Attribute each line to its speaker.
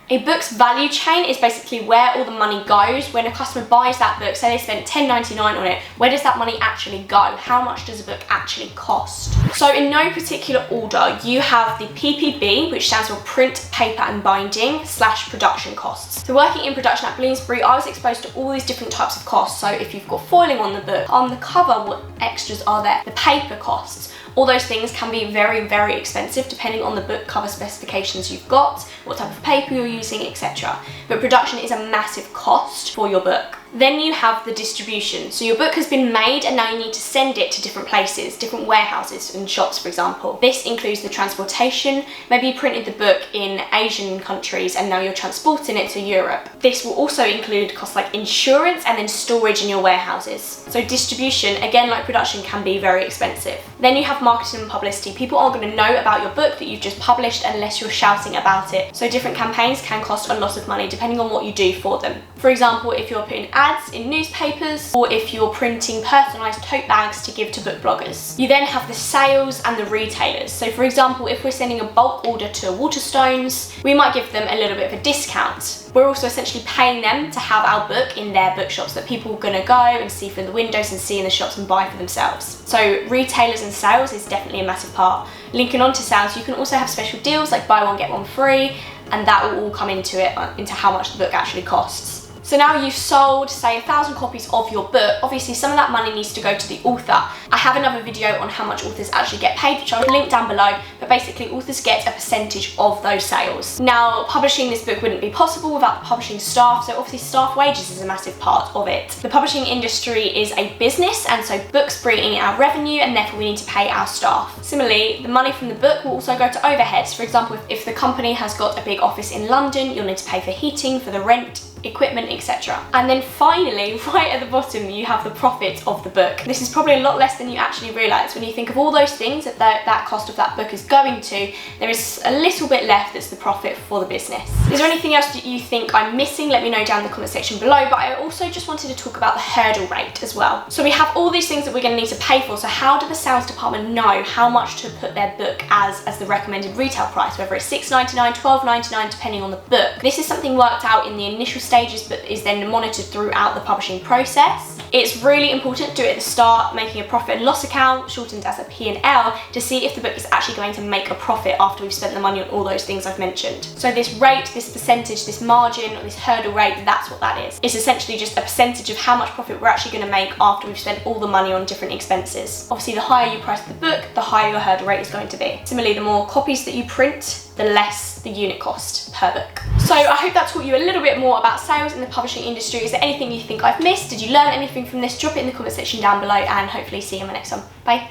Speaker 1: A book's value chain is basically where all the money goes. When a customer buys that book, say they spent $10.99 on it, where does that money actually go? How much does a book actually cost? So in no particular order, you have the PPB, which stands for print, paper and binding / production costs. So working in production at Bloomsbury, I was exposed to all these different types of costs. So if you've got foiling on the book, on the cover, what extras are there? The paper costs. All those things can be very, very expensive depending on the book cover specifications you've got, what type of paper you're using, etc. But production is a massive cost for your book. Then you have the distribution. So your book has been made and now you need to send it to different places, different warehouses and shops, for example. This includes the transportation. Maybe you printed the book in Asian countries and now you're transporting it to Europe. This will also include costs like insurance and then storage in your warehouses. So distribution, again like production, can be very expensive. Then you have marketing and publicity. People aren't going to know about your book that you've just published unless you're shouting about it. So different campaigns can cost a lot of money depending on what you do for them. For example, if you're putting ads in newspapers or if you're printing personalised tote bags to give to book bloggers. You then have the sales and the retailers. So for example, if we're sending a bulk order to Waterstones, we might give them a little bit of a discount. We're also essentially paying them to have our book in their bookshops that people are going to go and see through the windows and see in the shops and buy for themselves. So retailers and sales is definitely a massive part. Linking on to sales, you can also have special deals like buy one get one free, and that will all come into how much the book actually costs. So now you've sold, say, 1,000 copies of your book. Obviously, some of that money needs to go to the author. I have another video on how much authors actually get paid, which I'll link down below, but basically authors get a percentage of those sales. Now, publishing this book wouldn't be possible without the publishing staff, so obviously staff wages is a massive part of it. The publishing industry is a business, and so books bring in our revenue, and therefore we need to pay our staff. Similarly, the money from the book will also go to overheads. For example, if the company has got a big office in London, you'll need to pay for heating, for the rent, equipment, etc. And then finally, right at the bottom, you have the profit of the book. This is probably a lot less than you actually realise. When you think of all those things that cost of that book is going to, there is a little bit left that's the profit for the business. Is there anything else that you think I'm missing? Let me know down in the comment section below, but I also just wanted to talk about the hurdle rate as well. So we have all these things that we're going to need to pay for, so how do the sales department know how much to put their book as the recommended retail price, whether it's $6.99, $12.99, depending on the book? This is something worked out in the initial stages but is then monitored throughout the publishing process. It's really important to do it at the start, making a profit and loss account, shortened as a P&L, to see if the book is actually going to make a profit after we've spent the money on all those things I've mentioned. So this rate, this percentage, this margin, or this hurdle rate, that's what that is. It's essentially just a percentage of how much profit we're actually going to make after we've spent all the money on different expenses. Obviously, the higher you price the book, the higher your hurdle rate is going to be. Similarly, the more copies that you print, the less the unit cost per book. So I hope that taught you a little bit more about sales in the publishing industry. Is there anything you think I've missed? Did you learn anything from this? Drop it in the comment section down below, and hopefully see you in my next one. Bye.